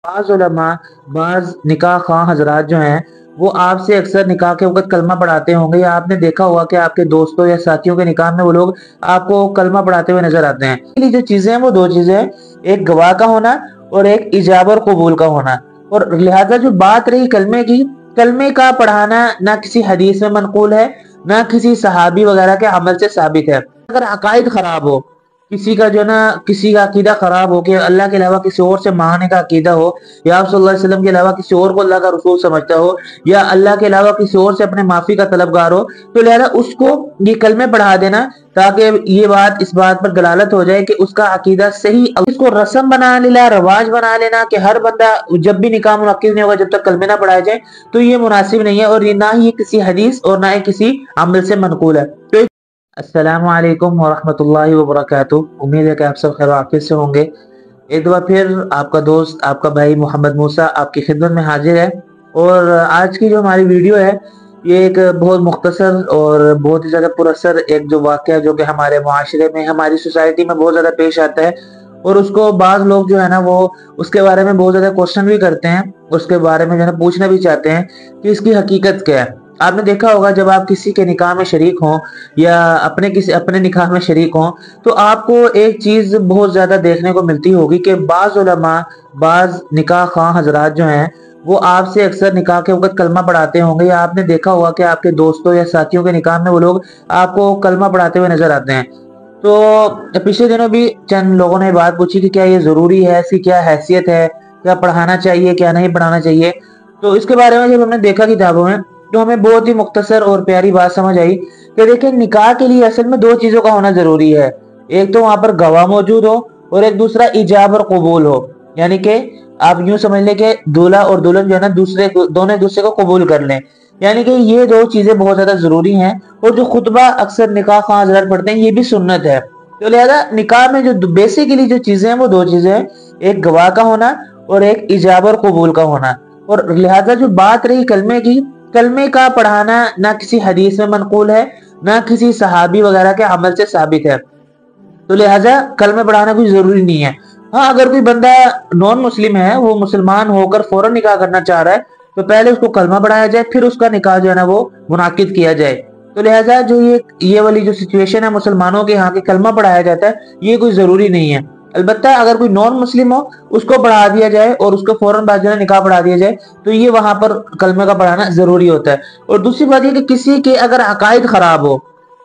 بعض उलमा, बाज निकाह खां हजरात जो हैं वो आपसे अक्सर निकाह के वक्त कलमा पढ़ाते होंगे, या आपने देखा होगा कि आपके दोस्तों या साथियों के निकाह में वो लोग आपको कलमा पढ़ाते हुए नजर आते हैं। इसलिए जो चीजें हैं वो दो चीजें हैं, एक गवाह का होना और एक इजाब और कबूल का होना। और लिहाजा जो बात रही कलमे की, कलमे का पढ़ाना ना किसी हदीस में मनकूल है, ना किसी सहाबी वगैरह के अमल से साबित है। अगर अकायद खराब हो, किसी का जो ना किसी का अकीदा खराब हो कि अल्लाह के अलावा किसी और से मांगने का अकीदा हो, या आप सल्लल्लाहु अलैहि वसल्लम के अलावा किसी और को अल्लाह का रसूल समझता हो, या अल्लाह के अलावा किसी और से अपने माफी का तलबगार हो, तो लिहाजा उसको ये कलमे पढ़ा देना, ताकि ये बात इस बात पर दलालत हो जाए कि उसका अकीदा सही। इसको रस्म बना लेना, रवाज बना लेना कि हर बंदा जब भी निकाह मुनक्किद नहीं होगा जब तक कलमे ना पढ़ाए जाए, तो ये मुनासिब नहीं है, और ये ना ही किसी हदीस और ना ही किसी अमल से मनकूल है। तो अस्सलामु अलैकुम वरहमतुल्लाहि वबरकातुहू। उम्मीद है कि आप सब खैर आफियत से होंगे। एक दफ़ा फिर आपका दोस्त, आपका भाई मोहम्मद मूसा आपकी खिदमत में हाजिर है। और आज की जो हमारी वीडियो है ये एक बहुत मुख्तसर और बहुत ही ज़्यादा पुरअसर एक जो वाक़या जो कि हमारे मुआशरे में, हमारी सोसाइटी में बहुत ज़्यादा पेश आता है, और उसको बाज़ लोग जो है ना वो उसके बारे में बहुत ज़्यादा क्वेश्चन भी करते हैं, उसके बारे में जो है ना पूछना भी चाहते हैं कि इसकी हकीकत क्या है। आपने देखा होगा जब आप किसी के निकाह में शरीक हों या अपने निकाह में शरीक हों, तो आपको एक चीज बहुत ज्यादा देखने को मिलती होगी कि बाज उलमा, बाज निकाह खां हजरात जो हैं वो आपसे अक्सर निकाह के वक्त कलमा पढ़ाते होंगे, या आपने देखा होगा कि आपके दोस्तों या साथियों के निकाह में वो लोग आपको कलमा पढ़ाते हुए नजर आते हैं। तो पिछले दिनों भी चंद लोगों ने बात पूछी कि क्या ये जरूरी है, इसकी क्या हैसियत है, क्या पढ़ाना चाहिए, क्या नहीं पढ़ाना चाहिए। तो इसके बारे में जब हमने देखा किताबों में, तो हमें बहुत ही मुख्तसर और प्यारी बात समझ आई कि देखिए निकाह के लिए असल में दो चीजों का होना जरूरी है। एक तो वहां पर गवाह मौजूद हो, और एक दूसरा इजाब और कबूल हो। यानी कि आप यूं समझ लें कि दूल्हा और दुल्हन जो है ना दोनों एक दूसरे को कबूल कर लें। यानी कि ये दो चीजें बहुत ज्यादा जरूरी हैं। और जो खुतबा अक्सर निकाह खां हज़रात पढ़ते हैं ये भी सुन्नत है। तो लिहाजा निकाह में जो बेसिकली जो चीजें हैं वो दो चीजें हैं, एक गवाह का होना और एक इजाब और कबूल का होना। और लिहाजा जो बात रही कलमे की, कलमे का पढ़ाना ना किसी हदीस में मनकूल है, ना किसी सहाबी वगैरह के अमल से साबित है। तो लिहाजा कलमे पढ़ाना कोई जरूरी नहीं है। हाँ, अगर कोई बंदा नॉन मुस्लिम है, वो मुसलमान होकर फौरन निकाह करना चाह रहा है, तो पहले उसको कलमा पढ़ाया जाए, फिर उसका निकाह जो है ना वो मुनाकिद किया जाए। तो लिहाजा जो ये वाली जो सिचुएशन है मुसलमानों के यहाँ के कलमा पढ़ाया जाता है, ये कोई जरूरी नहीं है। अलबत्ता अगर कोई नॉन मुस्लिम हो उसको पढ़ा दिया जाए और उसको फौरन बाद जो है निकाह पढ़ा दिया जाए, तो ये वहां पर कलमे का पढ़ाना जरूरी होता है। और दूसरी बात ये कि किसी के अगर अकायद खराब हो,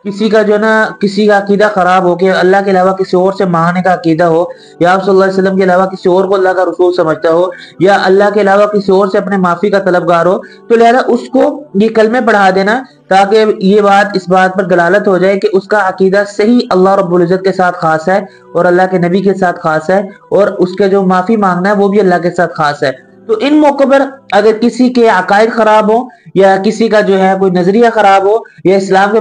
किसी का जो ना किसी का अकीदा खराब हो कि अल्लाह के अलावा किसी और से मांगने का अकीदा हो, या आप सल्लल्लाहु अलैहि वसल्लम के अलावा किसी और को अल्लाह का रसूल समझता हो, या अल्लाह के अलावा किसी और से अपने माफी का तलबगार हो, तो लिहाजा उसको ये कलमे पढ़ा देना, ताकि ये बात इस बात पर दलालत हो जाए कि उसका अकीदा सही अल्लाह रब्बुल इज्जत के साथ खास है, और अल्लाह के नबी के साथ खास है, और उसके जो माफी मांगना है वो भी अल्लाह के साथ खास है। तो इन मौकों पर अगर किसी के अकायद खराब हो, या किसी का जो है कोई नजरिया खराब हो, या इस्लाम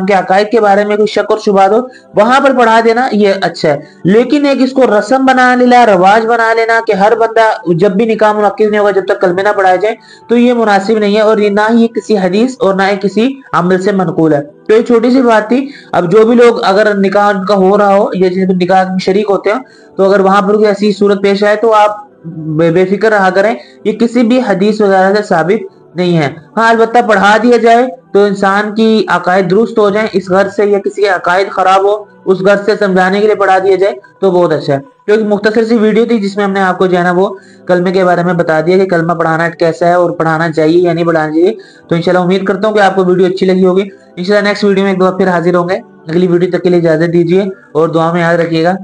के अकायद के बारे में कोई शक और शुबात हो, वहां पर पढ़ा देना ये अच्छा है। लेकिन एक इसको रस्म बना लेना, रवाज बना लेना कि हर बंदा जब भी निकाह मुनक्किद नहीं होगा जब तक कलमे ना पढ़ाया जाए, तो ये मुनासिब नहीं है, और ये ना ही किसी हदीस और ना ही किसी अमल से मनकूल है। तो ये छोटी सी बात थी। अब जो भी लोग अगर निकाह उनका हो रहा हो या जिन निकाह में शरीक होते हैं, तो अगर वहां पर कोई ऐसी सूरत पेश आए तो आप बेफिक्र रहा करें, ये किसी भी हदीस वगैरह से साबित नहीं है। हाँ, अलबत्ता पढ़ा दिया जाए तो इंसान की अकायद दुरुस्त हो जाए इस घर से, या किसी के अकायद खराब हो उस घर से समझाने के लिए पढ़ा दिया जाए तो बहुत अच्छा है। तो एक मुख्तसर सी वीडियो थी जिसमें हमने आपको जो है ना वो कलमे के बारे में बता दिया कि कलमा पढ़ाना कैसा है और पढ़ाना चाहिए या नहीं पढ़ाना चाहिए। तो इंशाल्लाह उम्मीद करता हूँ कि आपको वीडियो अच्छी लगी होगी। इंशाल्लाह नेक्स्ट वीडियो में एक बार फिर हाजिर होंगे। अगली वीडियो तक के लिए इजाजत दीजिए और दुआ में याद रखिएगा।